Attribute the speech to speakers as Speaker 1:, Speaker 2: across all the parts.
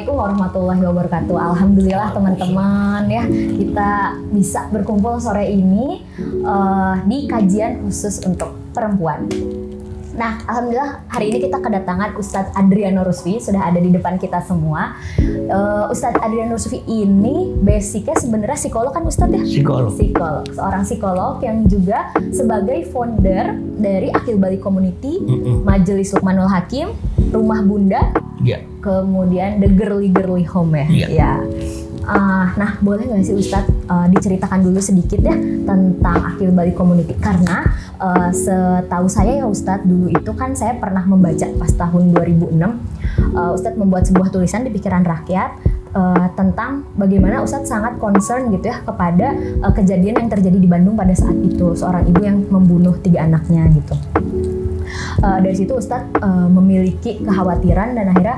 Speaker 1: Assalamualaikum warahmatullahi wabarakatuh. Alhamdulillah teman-teman ya, kita bisa berkumpul sore ini di kajian khusus untuk perempuan. Nah, alhamdulillah hari ini kita kedatangan Ustadz Adriano Rusfi, sudah ada di depan kita semua. Ustadz Adriano Rusfi ini basicnya sebenarnya psikolog kan Ustadz ya?
Speaker 2: Psikolog.
Speaker 1: Seorang psikolog yang juga sebagai founder dari Akil Balik Community, Majelis Luqmanul Hakim, Rumah Bunda, kemudian The Girly Home ya. Nah, boleh nggak sih Ustadz diceritakan dulu sedikit ya tentang Akil Balik Community? Karena setahu saya ya Ustadz, dulu itu kan saya pernah membaca pas tahun 2006, Ustadz membuat sebuah tulisan di Pikiran Rakyat tentang bagaimana Ustadz sangat concern gitu ya kepada kejadian yang terjadi di Bandung pada saat itu, seorang ibu yang membunuh 3 anaknya gitu. Dari situ Ustadz memiliki kekhawatiran dan akhirnya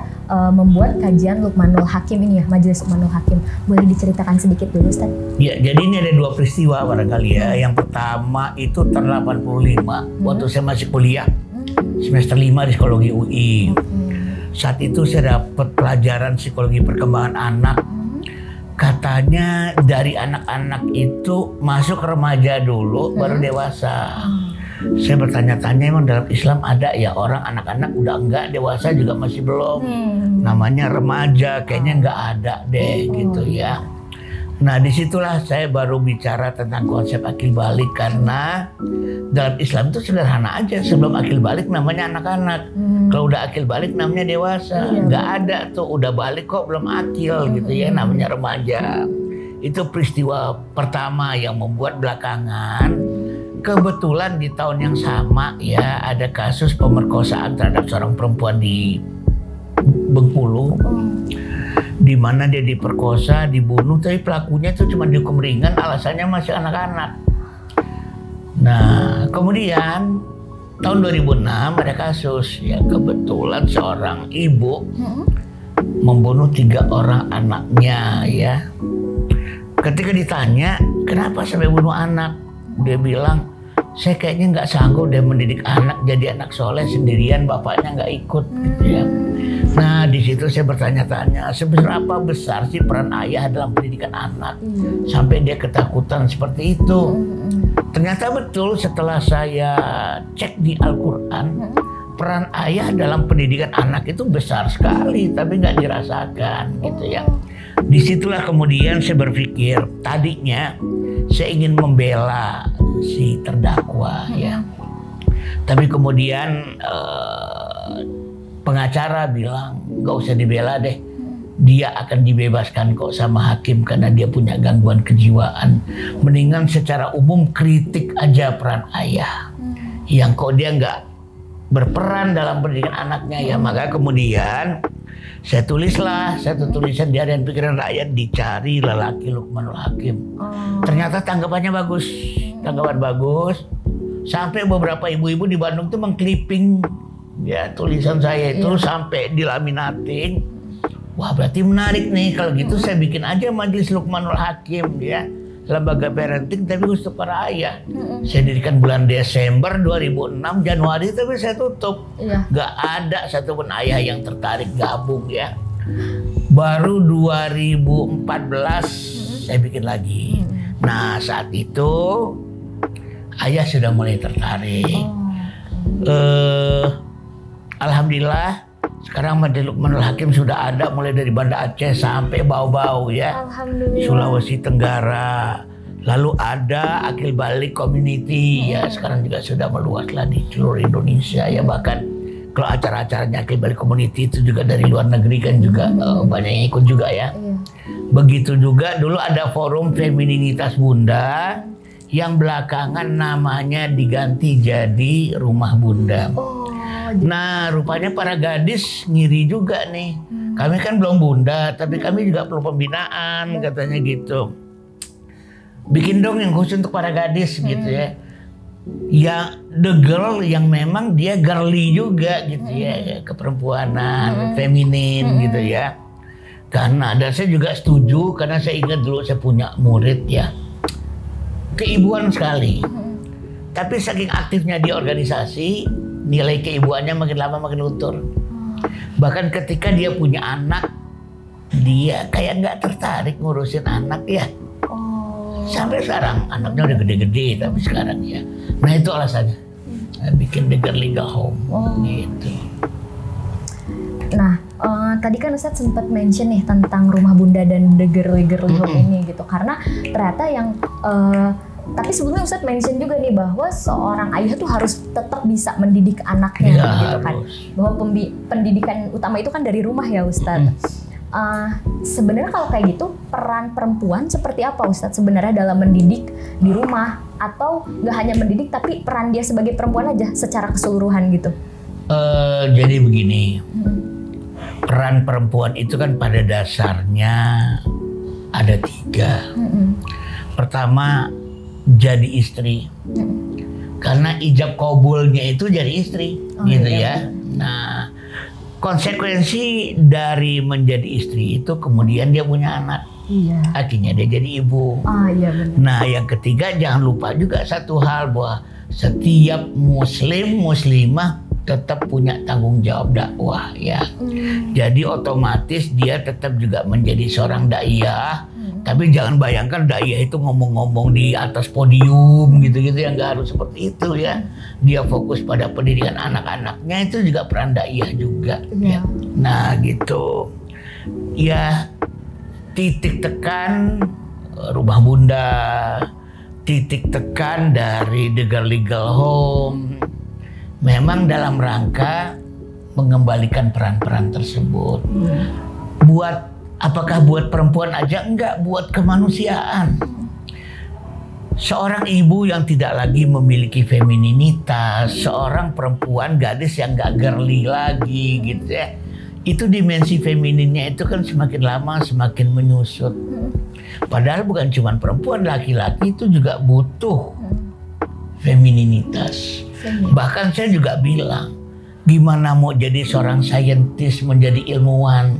Speaker 1: membuat kajian Luqmanul Hakim ini ya, Majelis Luqmanul Hakim. Boleh diceritakan sedikit dulu Ustadz?
Speaker 2: Ya, jadi ini ada 2 peristiwa barangkali ya. Yang pertama itu tahun 85 waktu saya masih kuliah semester 5 di psikologi UI. Saat itu saya dapat pelajaran psikologi perkembangan anak. Katanya dari anak-anak itu masuk remaja dulu baru dewasa. Saya bertanya-tanya, emang dalam Islam ada ya orang anak-anak udah enggak, dewasa juga masih belum, namanya remaja, kayaknya enggak ada deh gitu ya. Nah disitulah saya baru bicara tentang konsep akil balik, karena dalam Islam itu sederhana aja, sebelum akil balik namanya anak-anak, kalau udah akil balik namanya dewasa. Enggak ada tuh udah balik kok belum akil gitu ya, namanya remaja. Itu peristiwa pertama yang membuat belakangan kebetulan di tahun yang sama ya ada kasus pemerkosaan terhadap seorang perempuan di Bengkulu, di mana dia diperkosa, dibunuh, tapi pelakunya itu cuma dihukum ringan, alasannya masih anak-anak. Nah kemudian tahun 2006 ada kasus ya, kebetulan seorang ibu membunuh 3 orang anaknya ya. Ketika ditanya kenapa sampai bunuh anak, dia bilang, saya kayaknya nggak sanggup deh mendidik anak jadi anak soleh sendirian, bapaknya nggak ikut gitu ya. Nah di situ saya bertanya-tanya, seberapa besar sih peran ayah dalam pendidikan anak sampai dia ketakutan seperti itu. Ternyata betul, setelah saya cek di Al-Quran, peran ayah dalam pendidikan anak itu besar sekali, tapi nggak dirasakan gitu ya. Disitulah kemudian saya berpikir, tadinya saya ingin membela si terdakwa ya, tapi kemudian pengacara bilang nggak usah dibela deh, dia akan dibebaskan kok sama hakim karena dia punya gangguan kejiwaan. Mendingan secara umum kritik aja peran ayah yang kok dia nggak berperan dalam pendidikan anaknya ya. Maka kemudian saya tulislah satu tulisan di Harian Pikiran Rakyat, dicari lelaki Luqmanul Hakim. Ternyata tanggapan bagus. Sampai beberapa ibu-ibu di Bandung tuh mengkliping ya tulisan saya itu sampai dilaminating. Wah berarti menarik nih, kalau gitu saya bikin aja Majelis Luqmanul Hakim ya, lembaga parenting tapi khusus para ayah. Saya dirikan bulan Desember 2006, Januari tapi saya tutup. Gak ada satupun ayah yang tertarik gabung ya. Baru 2014 saya bikin lagi. Nah saat itu ayah sudah mulai tertarik. Alhamdulillah sekarang Majelis Luqmanul Hakim sudah ada mulai dari Banda Aceh sampai Bau-Bau ya, Sulawesi Tenggara. Lalu ada Akil Balik Community ya, sekarang juga sudah meluas lah di seluruh Indonesia ya. Bahkan kalau acara-acaranya Akil Balik Community itu juga dari luar negeri kan juga banyak yang ikut juga ya. Begitu juga dulu ada Forum Femininitas Bunda yang belakangan namanya diganti jadi Rumah Bunda. Nah rupanya para gadis ngiri juga nih, kami kan belum bunda tapi kami juga perlu pembinaan katanya gitu. Bikin dong yang khusus untuk para gadis gitu ya. Ya the girl yang memang dia girly juga gitu ya, keperempuanan, feminin gitu ya. Karena dan saya juga setuju, karena saya ingat dulu saya punya murid ya, keibuan sekali. Tapi saking aktifnya di organisasi, nilai keibuannya makin lama makin luntur. Bahkan ketika dia punya anak, dia kayak nggak tertarik ngurusin anak ya. Sampai sekarang anaknya udah gede-gede tapi sekarang ya. Nah itu alasannya. Bikin The Girl Legal Home gitu.
Speaker 1: Nah, tadi kan Ustadz sempat mention nih tentang Rumah Bunda dan The Girl Legal Home ini gitu. Karena ternyata yang tapi sebelumnya Ustadz mention juga nih bahwa seorang ayah tuh harus tetap bisa mendidik anaknya gitu kan. Bahwa pendidikan utama itu kan dari rumah ya Ustadz. Sebenarnya kalau kayak gitu peran perempuan seperti apa Ustadz sebenarnya dalam mendidik di rumah, atau nggak hanya mendidik tapi peran dia sebagai perempuan aja secara keseluruhan gitu?
Speaker 2: Jadi begini, peran perempuan itu kan pada dasarnya ada 3. Pertama, jadi istri. Karena ijab kabulnya itu jadi istri, gitu ya. Nah, konsekuensi dari menjadi istri itu kemudian dia punya anak. Akhirnya dia jadi ibu.
Speaker 1: Benar.
Speaker 2: Nah, yang ketiga jangan lupa juga satu hal, bahwa setiap muslim muslimah tetap punya tanggung jawab dakwah ya. Jadi otomatis dia tetap juga menjadi seorang daiyah. Tapi jangan bayangkan daiyah itu ngomong-ngomong di atas podium gitu-gitu, yang nggak harus seperti itu ya. Dia fokus pada pendidikan anak-anaknya, itu juga peran daiyah juga ya. Nah gitu ya, titik tekan Rumah Bunda, titik tekan dari The Girl Legal Home memang dalam rangka mengembalikan peran-peran tersebut. Apakah buat perempuan aja? Enggak, buat kemanusiaan. Seorang ibu yang tidak lagi memiliki femininitas, seorang perempuan gadis yang gak girly lagi gitu ya. Itu dimensi femininnya itu kan semakin lama semakin menyusut. Padahal bukan cuma perempuan, laki-laki itu juga butuh femininitas. Bahkan saya juga bilang, gimana mau jadi seorang saintis, menjadi ilmuwan,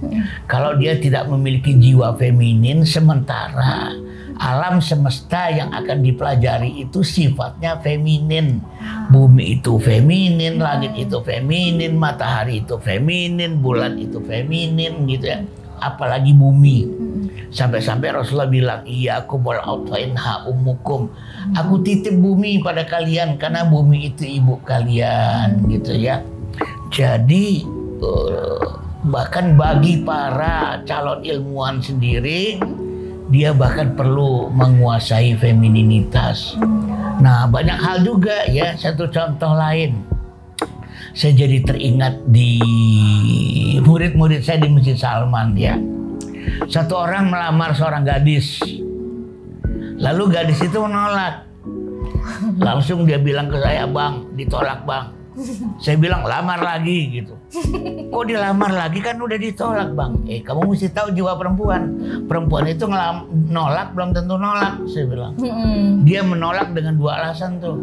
Speaker 2: kalau dia tidak memiliki jiwa feminin, sementara alam semesta yang akan dipelajari itu sifatnya feminin. Bumi itu feminin, langit itu feminin, matahari itu feminin, bulan itu feminin gitu ya. Apalagi bumi. Sampai-sampai Rasulullah bilang, iya aku bol'autoinha ummukum. Aku titip bumi pada kalian karena bumi itu ibu kalian gitu ya. Jadi bahkan bagi para calon ilmuwan sendiri, dia bahkan perlu menguasai femininitas. Nah banyak hal juga ya. Satu contoh lain, saya jadi teringat di murid-murid saya di Masjid Salman ya. Satu orang melamar seorang gadis, lalu gadis itu menolak. Langsung dia bilang ke saya, bang ditolak bang. Saya bilang lamar lagi gitu. Kok dilamar lagi, kan udah ditolak bang. Kamu mesti tahu jiwa perempuan. Perempuan itu nolak belum tentu nolak. Saya bilang dia menolak dengan 2 alasan tuh.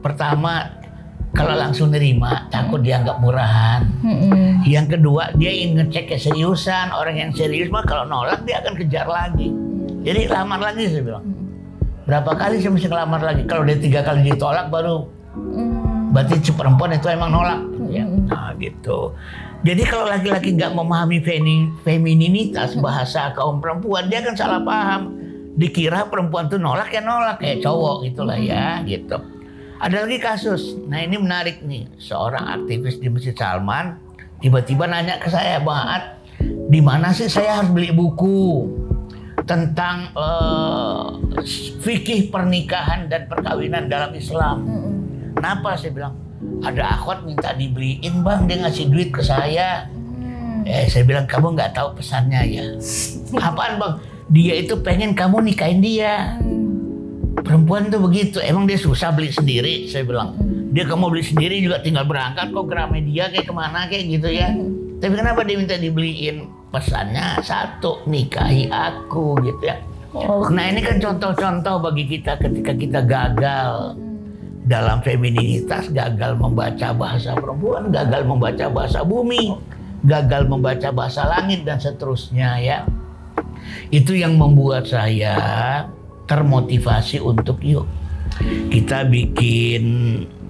Speaker 2: Pertama, kalau langsung nerima takut dianggap murahan. Yang kedua, dia ingin ngecek keseriusan. Orang yang serius mah kalau nolak dia akan kejar lagi. Jadi lamar lagi, saya bilang. Berapa kali saya mesti ngelamar lagi? Kalau dia 3 kali ditolak baru berarti perempuan itu emang nolak ya. Nah gitu. Jadi kalau laki-laki nggak memahami femininitas, bahasa kaum perempuan, dia kan salah paham. Dikira perempuan tuh nolak ya nolak kayak cowok gitulah ya gitu. Ada lagi kasus. Nah ini menarik nih. Seorang aktivis di Masjid Salman tiba-tiba nanya ke saya, Bang Aat, di mana sih saya harus beli buku tentang fikih pernikahan dan perkawinan dalam Islam? Kenapa? Saya bilang, ada akhwat minta dibeliin bang, dia ngasih duit ke saya. Saya bilang, kamu nggak tahu pesannya ya. Apaan bang? Dia itu pengen kamu nikahin dia. Perempuan tuh begitu, emang dia susah beli sendiri? Saya bilang, dia kamu beli sendiri juga tinggal berangkat kok, Gramedia kayak kemana kayak gitu ya. Tapi kenapa dia minta dibeliin? Pesannya satu, nikahi aku gitu ya. Nah ini kan contoh-contoh bagi kita ketika kita gagal dalam femininitas, gagal membaca bahasa perempuan, gagal membaca bahasa bumi, gagal membaca bahasa langit dan seterusnya ya. Itu yang membuat saya termotivasi untuk yuk kita bikin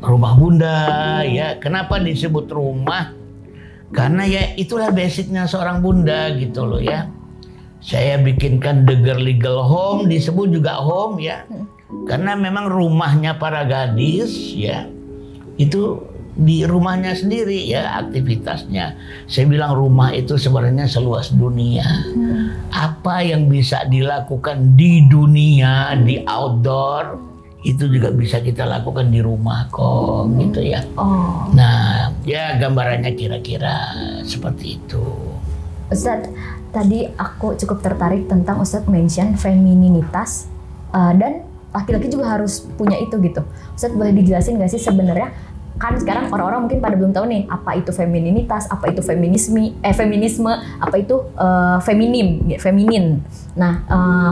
Speaker 2: Rumah Bunda ya. Kenapa disebut rumah? Karena ya itulah basicnya seorang bunda gitu loh ya. Saya bikinkan The Girly Girl Home, disebut juga home ya. Karena memang rumahnya para gadis ya, itu di rumahnya sendiri ya aktivitasnya. Saya bilang rumah itu sebenarnya seluas dunia. Apa yang bisa dilakukan di dunia, di outdoor, itu juga bisa kita lakukan di rumah kok, gitu ya. Nah, ya gambarannya kira-kira seperti itu.
Speaker 1: Ustadz, tadi aku cukup tertarik tentang Ustadz mention femininitas dan laki-laki juga harus punya itu gitu. Ustadz boleh dijelasin nggak sih sebenarnya, kan sekarang orang-orang mungkin pada belum tahu nih apa itu femininitas, apa itu feminisme, apa itu feminin. Nah,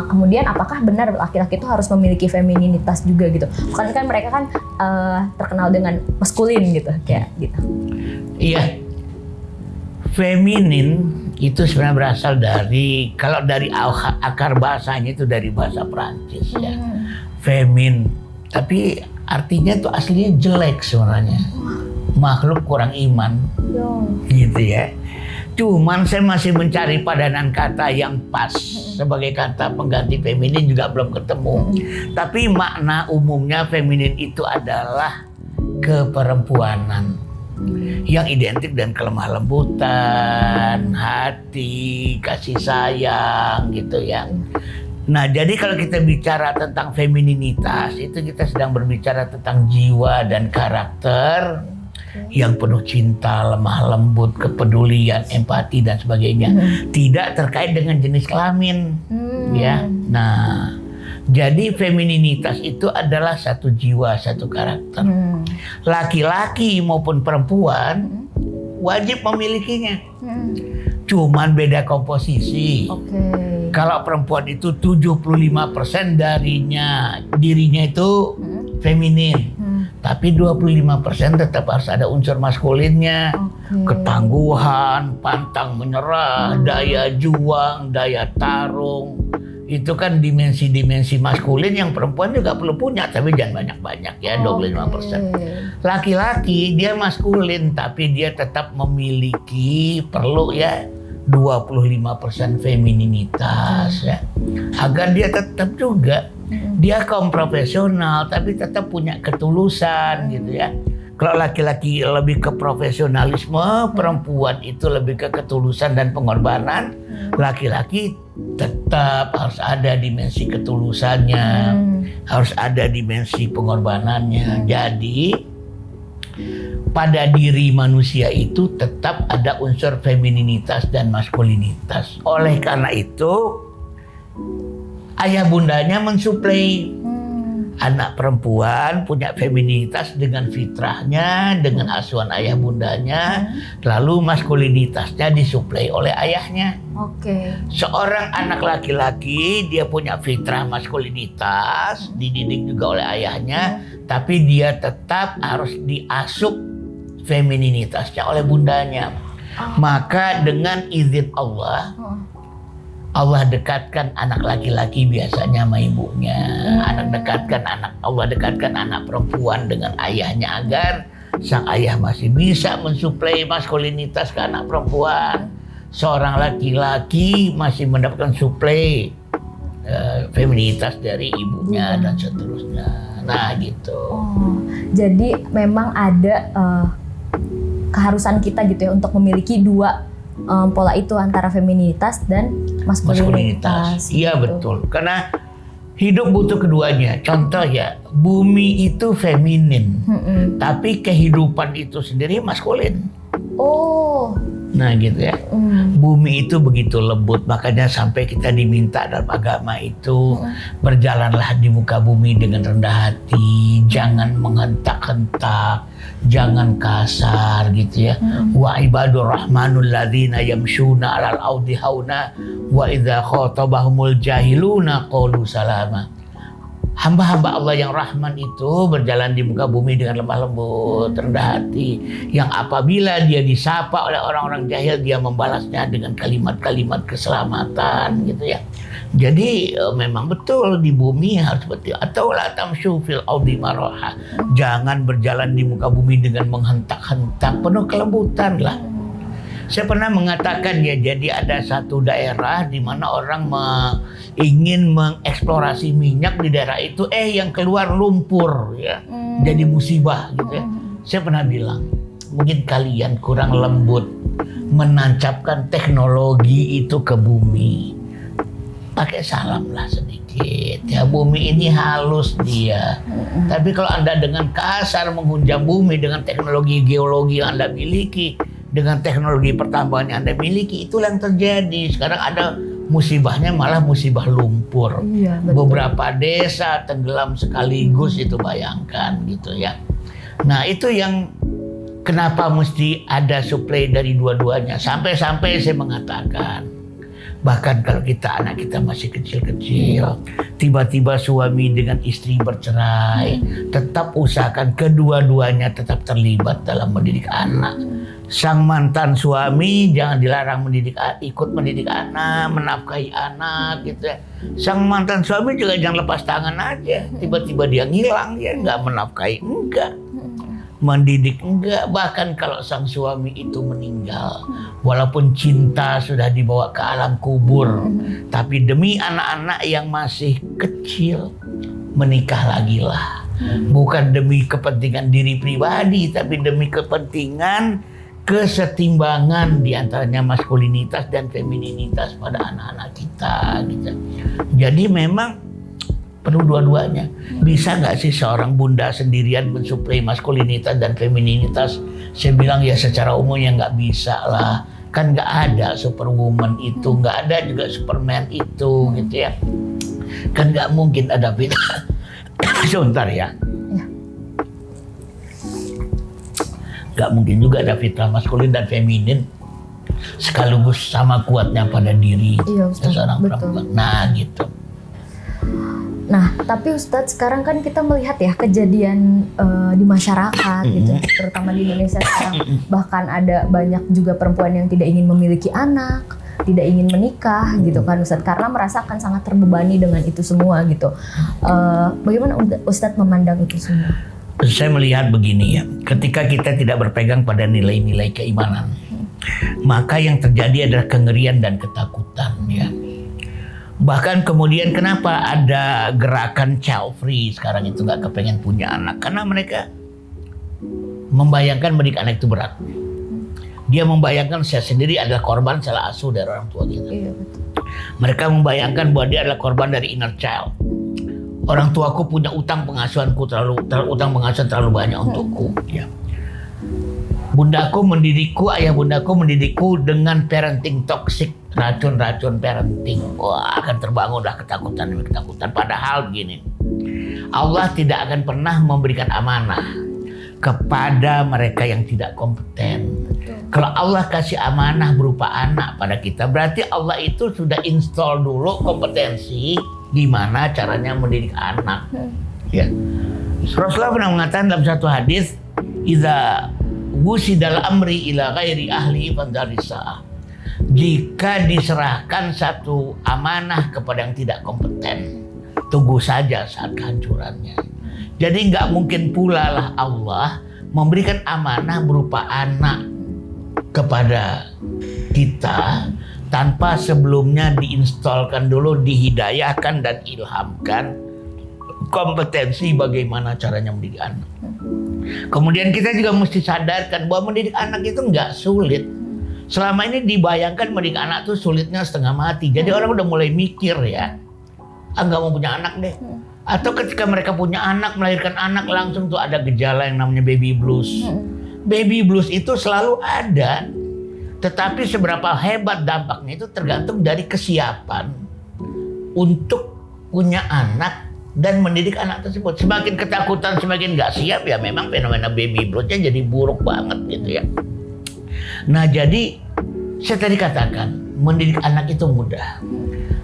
Speaker 1: kemudian apakah benar laki-laki itu harus memiliki femininitas juga gitu? Bukan kan mereka kan terkenal dengan maskulin gitu, kayak gitu.
Speaker 2: Iya. Feminin itu sebenarnya berasal dari, kalau dari akar bahasanya itu dari bahasa Perancis ya. Femin, tapi artinya itu aslinya jelek sebenarnya. Makhluk kurang iman. Gitu ya. Cuman saya masih mencari padanan kata yang pas sebagai kata pengganti feminin, juga belum ketemu. Tapi makna umumnya feminin itu adalah keperempuanan yang identik dengan kelemah lembutan, hati, kasih sayang gitu ya. Nah, jadi kalau kita bicara tentang femininitas, itu kita sedang berbicara tentang jiwa dan karakter yang penuh cinta, lemah lembut, kepedulian, empati dan sebagainya. Tidak terkait dengan jenis kelamin, ya. Nah, jadi femininitas itu adalah satu jiwa, satu karakter. Laki-laki maupun perempuan wajib memilikinya. Cuman beda komposisi. Kalau perempuan itu 75% dirinya itu feminin. Tapi 25% tetap harus ada unsur maskulinnya. Ketangguhan, pantang menyerah, daya juang, daya tarung. Itu kan dimensi-dimensi maskulin yang perempuan juga perlu punya, tapi jangan banyak-banyak ya, 25%. Laki-laki dia maskulin, tapi dia tetap memiliki, perlu ya, 25% femininitas ya. Agar dia tetap juga, dia kaum profesional, tapi tetap punya ketulusan gitu ya. Kalau laki-laki lebih ke profesionalisme, perempuan itu lebih ke ketulusan dan pengorbanan. Laki-laki tetap harus ada dimensi ketulusannya, harus ada dimensi pengorbanannya. Jadi pada diri manusia itu tetap ada unsur femininitas dan maskulinitas. Oleh karena itu, ayah bundanya mensuplai. Anak perempuan punya femininitas dengan fitrahnya, dengan asuhan ayah bundanya, lalu maskulinitasnya disuplai oleh ayahnya. Seorang anak laki-laki dia punya fitrah maskulinitas, dididik juga oleh ayahnya, tapi dia tetap harus diasuh femininitasnya oleh bundanya. Maka dengan izin Allah, Allah dekatkan anak laki-laki biasanya sama ibunya. Allah dekatkan anak perempuan dengan ayahnya agar sang ayah masih bisa mensuplai maskulinitas ke anak perempuan. Seorang laki-laki masih mendapatkan suplai feminitas dari ibunya dan seterusnya. Nah gitu.
Speaker 1: Jadi memang ada keharusan kita gitu ya untuk memiliki dua pola itu antara femininitas dan maskulinitas.
Speaker 2: Iya gitu. Betul, karena hidup butuh keduanya. Contoh ya, bumi itu feminin, tapi kehidupan itu sendiri maskulin. Nah gitu ya. Bumi itu begitu lembut, makanya sampai kita diminta dalam agama itu berjalanlah di muka bumi dengan rendah hati, jangan menghentak-hentak, jangan kasar gitu ya. Wa ibadur rahmanul ladzina yamshuna 'alal ardi hauna wa idza khatabahumul jahiluna qalu salama. Hamba-hamba Allah yang Rahman itu berjalan di muka bumi dengan lemah lembut, rendah hati. Yang apabila dia disapa oleh orang-orang jahil, dia membalasnya dengan kalimat-kalimat keselamatan gitu ya. Jadi memang betul di bumi harus seperti itu. Atau la tamsyu fil ardi maraha. Jangan berjalan di muka bumi dengan menghentak-hentak, penuh kelembutan lah. Saya pernah mengatakan ya, jadi ada satu daerah di mana orang ingin mengeksplorasi minyak di daerah itu, yang keluar lumpur ya, jadi musibah gitu ya. Saya pernah bilang, mungkin kalian kurang lembut menancapkan teknologi itu ke bumi. Pakai salam lah sedikit ya, bumi ini halus dia. Tapi kalau Anda dengan kasar menghunjam bumi dengan teknologi geologi yang Anda miliki, dengan teknologi pertambangan yang Anda miliki, itulah yang terjadi. Sekarang ada musibahnya malah musibah lumpur. Iya, beberapa desa tenggelam sekaligus, itu bayangkan gitu ya. Nah itu yang kenapa mesti ada suplai dari dua-duanya. Sampai-sampai saya mengatakan, bahkan kalau anak kita masih kecil-kecil, tiba-tiba suami dengan istri bercerai, tetap usahakan kedua-duanya tetap terlibat dalam mendidik anak. Sang mantan suami jangan dilarang ikut mendidik anak, menafkahi anak gitu ya. Sang mantan suami juga jangan lepas tangan aja, tiba-tiba dia ngilang, ya nggak menafkahi, enggak. Mendidik enggak. Bahkan kalau sang suami itu meninggal, walaupun cinta sudah dibawa ke alam kubur, tapi demi anak-anak yang masih kecil, menikah lagi lah. Bukan demi kepentingan diri pribadi, tapi demi kepentingan kesetimbangan di antaranya maskulinitas dan femininitas pada anak-anak kita gitu. Jadi memang perlu dua-duanya. Bisa nggak sih seorang bunda sendirian mensuplai maskulinitas dan femininitas? Saya bilang ya secara umumnya nggak bisa lah. Kan nggak ada superwoman itu, nggak ada juga superman itu gitu ya. Kan nggak mungkin ada beda. Sebentar ya. Nggak mungkin juga ada fitrah maskulin dan feminin sekaligus sama kuatnya pada diri seorang perempuan. Nah gitu.
Speaker 1: Nah, tapi Ustadz sekarang kan kita melihat ya kejadian di masyarakat gitu, terutama di Indonesia sekarang. Bahkan ada banyak juga perempuan yang tidak ingin memiliki anak, tidak ingin menikah gitu kan Ustadz, karena merasakan sangat terbebani dengan itu semua gitu. Bagaimana Ustadz memandang itu semua?
Speaker 2: Saya melihat begini ya, ketika kita tidak berpegang pada nilai-nilai keimanan, maka yang terjadi adalah kengerian dan ketakutan ya. Bahkan kemudian kenapa ada gerakan child free sekarang itu nggak kepengen punya anak? Karena mereka membayangkan mendidik anak itu berat. Dia membayangkan saya sendiri adalah korban salah asuh dari orang tua kita. Mereka membayangkan bahwa dia adalah korban dari inner child. Orang tuaku punya utang pengasuhanku utang pengasuhan terlalu banyak untukku. Ya. Bundaku mendidikku, ayah bundaku mendidikku dengan parenting toxic, racun-racun parenting. Wah, akan terbangunlah ketakutan demi ketakutan. Padahal begini, Allah tidak akan pernah memberikan amanah kepada mereka yang tidak kompeten. Kalau Allah kasih amanah berupa anak pada kita, berarti Allah itu sudah install dulu kompetensi gimana caranya mendidik anak. Ya. Rasulullah pernah mengatakan dalam satu hadis, "Idza wusidal amri ila ghairi ahli fandarisa." Jika diserahkan satu amanah kepada yang tidak kompeten, tunggu saja saat kehancurannya. Jadi nggak mungkin pula lah Allah memberikan amanah berupa anak kepada kita tanpa sebelumnya diinstalkan dulu, dihidayahkan dan ilhamkan kompetensi bagaimana caranya mendidik anak. Kemudian kita juga mesti sadarkan bahwa mendidik anak itu nggak sulit. Selama ini dibayangkan mendidik anak itu sulitnya setengah mati. Jadi orang udah mulai mikir ya, nggak mau punya anak deh. Atau ketika mereka punya anak, melahirkan anak, langsung tuh ada gejala yang namanya baby blues. Baby blues itu selalu ada. Tetapi seberapa hebat dampaknya itu tergantung dari kesiapan untuk punya anak dan mendidik anak tersebut. Semakin ketakutan, semakin nggak siap ya memang fenomena baby bluesnya jadi buruk banget gitu ya. Nah jadi saya tadi katakan mendidik anak itu mudah.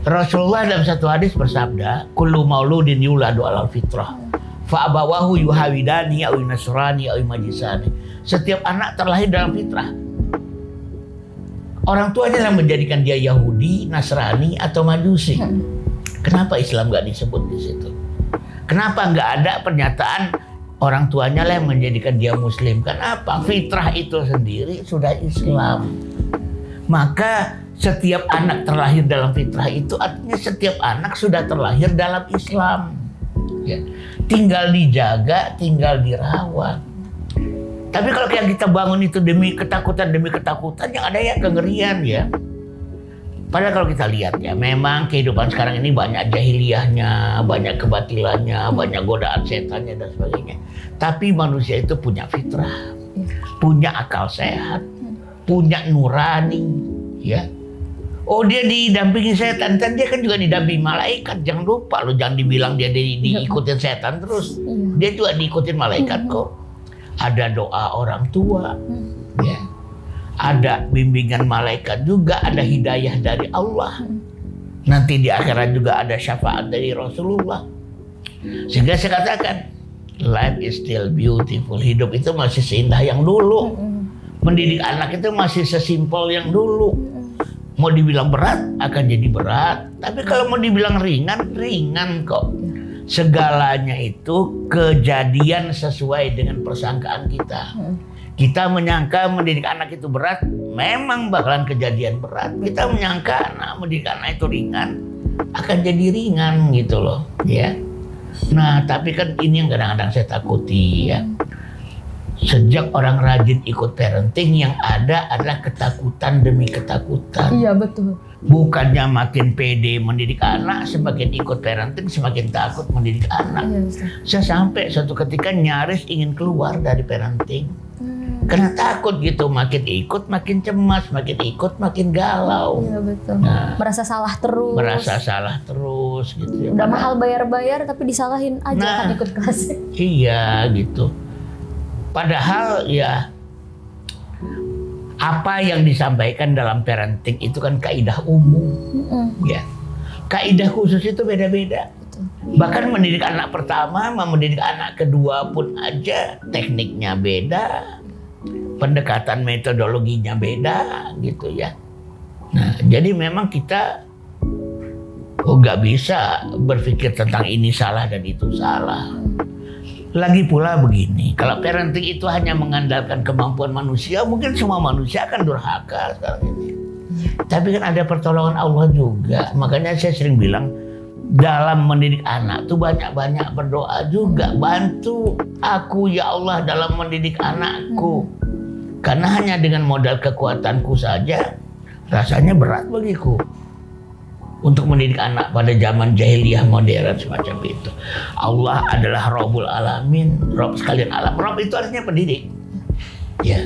Speaker 2: Rasulullah dalam satu hadis bersabda, "Kullu mauludin yuladu alal fitrah, fa abawahu yuhawidani aw yunasrani aw yumajisani." Setiap anak terlahir dalam fitrah. Orang tuanya yang menjadikan dia Yahudi, Nasrani atau Majusi. Kenapa Islam nggak disebut di situ? Kenapa nggak ada pernyataan orang tuanya lah yang menjadikan dia Muslim? Kenapa? Fitrah itu sendiri sudah Islam. Maka setiap anak terlahir dalam fitrah itu artinya setiap anak sudah terlahir dalam Islam. Ya. Tinggal dijaga, tinggal dirawat. Tapi kalau yang kita bangun itu demi ketakutan yang ada ya kengerian ya. Padahal kalau kita lihat ya, memang kehidupan sekarang ini banyak jahiliyahnya, banyak kebatilannya, banyak godaan setannya dan sebagainya. Tapi manusia itu punya fitrah, punya akal sehat, punya nurani, ya. Oh dia didampingi setan, kan dia kan juga didampingi malaikat. Jangan lupa lo, jangan dibilang dia diikutin setan terus. Dia juga diikutin malaikat kok. Ada doa orang tua, ya. Ada bimbingan malaikat juga, ada hidayah dari Allah. Nanti di akhirat juga ada syafaat dari Rasulullah. Sehingga saya katakan, life is still beautiful. Hidup itu masih seindah yang dulu. Mendidik anak itu masih sesimpel yang dulu. Mau dibilang berat, akan jadi berat. Tapi kalau mau dibilang ringan, ringan kok. Segalanya itu kejadian sesuai dengan persangkaan kita. Kita menyangka mendidik anak itu berat, memang bakalan kejadian berat. Kita menyangka mendidik anak itu ringan, akan jadi ringan gitu loh, ya. Nah, tapi kan ini yang kadang-kadang saya takuti ya. Sejak orang rajin ikut parenting, yang ada adalah ketakutan demi ketakutan.
Speaker 1: Iya, betul.
Speaker 2: Bukannya makin pede mendidik anak, semakin ikut parenting semakin takut mendidik anak.
Speaker 1: Iya,
Speaker 2: saya sampai suatu ketika nyaris ingin keluar dari parenting. Karena takut gitu, makin ikut makin cemas, makin ikut makin galau.
Speaker 1: Iya betul.
Speaker 2: Nah,
Speaker 1: merasa salah terus.
Speaker 2: Merasa salah terus gitu ya.
Speaker 1: Udah mahal bayar-bayar tapi disalahin aja kan ikut kelas.
Speaker 2: Iya gitu. Padahal ya apa yang disampaikan dalam parenting itu kan kaidah umum. Ya. Kaidah khusus itu beda-beda. Bahkan mendidik anak pertama sama mendidik anak kedua pun aja tekniknya beda. Pendekatan metodologinya beda gitu ya. Nah, jadi memang kita nggak bisa berpikir tentang ini salah dan itu salah. Lagi pula begini, kalau parenting itu hanya mengandalkan kemampuan manusia, mungkin semua manusia akan durhaka sekarang ini. Tapi kan ada pertolongan Allah juga. Makanya saya sering bilang, dalam mendidik anak tuh banyak-banyak berdoa juga. Bantu aku ya Allah dalam mendidik anakku. Karena hanya dengan modal kekuatanku saja, rasanya berat bagiku untuk mendidik anak pada zaman jahiliyah modern semacam itu. Allah adalah Rabbul Alamin, Rabb sekalian alam. Rabb itu artinya pendidik. Ya,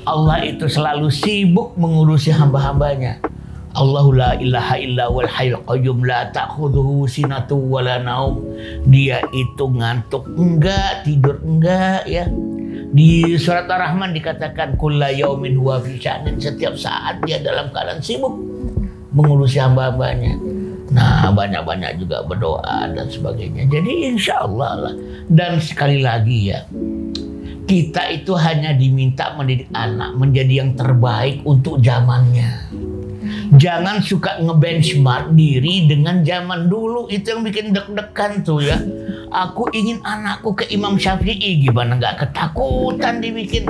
Speaker 2: Allah itu selalu sibuk mengurusi hamba-hambanya. Allahu la ilaha illa wal hayyul qayyum la ta'khudhuhu sinatu wala naum. Dia itu ngantuk enggak, tidur enggak ya. Di surat Ar-Rahman dikatakan kulla yaumin huwa fi sya'nin, setiap saat dia dalam keadaan sibuk mengurusi hamba-hambanya. Nah, banyak-banyak juga berdoa dan sebagainya. Jadi insya Allah lah. Dan sekali lagi ya, kita itu hanya diminta mendidik anak menjadi yang terbaik untuk zamannya. Jangan suka ngebenchmark diri dengan zaman dulu, itu yang bikin deg-degan tuh ya. Aku ingin anakku ke Imam Syafi'i, gimana nggak ketakutan dibikin.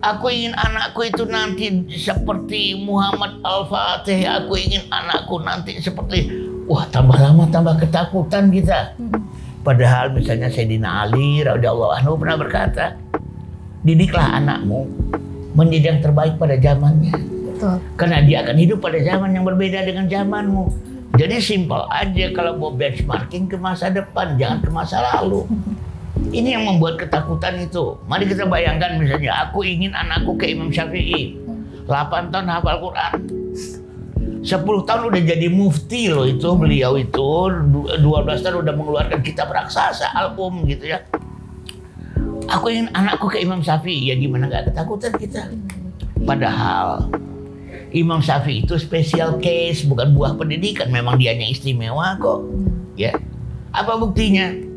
Speaker 2: Aku ingin anakku itu nanti seperti Muhammad Al-Fatih. Aku ingin anakku nanti seperti, wah tambah lama tambah ketakutan kita. Padahal misalnya Sayyidina Ali radhiyallahu anhu pernah berkata, didiklah anakmu menjadi yang terbaik pada zamannya. Betul. Karena dia akan hidup pada zaman yang berbeda dengan zamanmu. Jadi simpel aja kalau mau benchmarking ke masa depan, jangan ke masa lalu. Ini yang membuat ketakutan itu. Mari kita bayangkan misalnya, aku ingin anakku ke Imam Syafi'i. 8 tahun hafal Quran. 10 tahun udah jadi mufti loh itu, beliau itu. 12 tahun udah mengeluarkan kitab raksasa, album gitu ya. Aku ingin anakku ke Imam Syafi'i. Ya gimana gak ketakutan kita. Padahal Imam Syafi'i itu special case, bukan buah pendidikan. Memang dianya istimewa kok. Ya. Apa buktinya?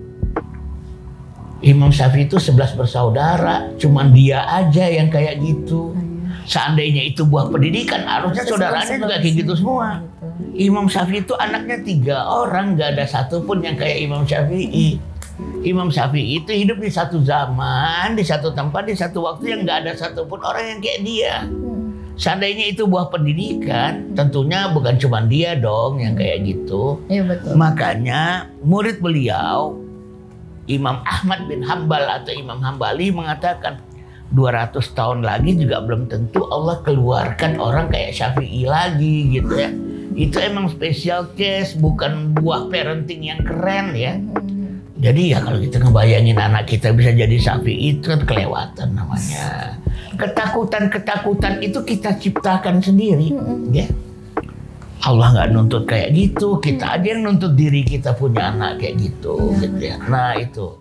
Speaker 2: Imam Syafi'i itu 11 bersaudara, cuman dia aja yang kayak gitu. Seandainya itu buah pendidikan, harusnya saudaranya juga kayak gitu semua. Imam Syafi'i itu anaknya 3 orang, gak ada satupun yang kayak Imam Syafi'i. Imam Syafi'i itu hidup di satu zaman, di satu tempat, di satu waktu yang gak ada satupun orang yang kayak dia. Seandainya itu buah pendidikan, tentunya bukan cuma dia dong yang kayak gitu.
Speaker 1: Iya betul.
Speaker 2: Makanya murid beliau, Imam Ahmad bin Hambal atau Imam Hambali mengatakan 200 tahun lagi juga belum tentu Allah keluarkan orang kayak Syafi'i lagi gitu ya. Itu emang special case, bukan buah parenting yang keren ya. Jadi ya kalau kita ngebayangin anak kita bisa jadi Syafi'i itu kan kelewatan namanya. Ketakutan itu kita ciptakan sendiri, ya. Allah nggak nuntut kayak gitu, kita aja yang nuntut diri kita punya anak kayak gitu, gitu ya. Nah itu.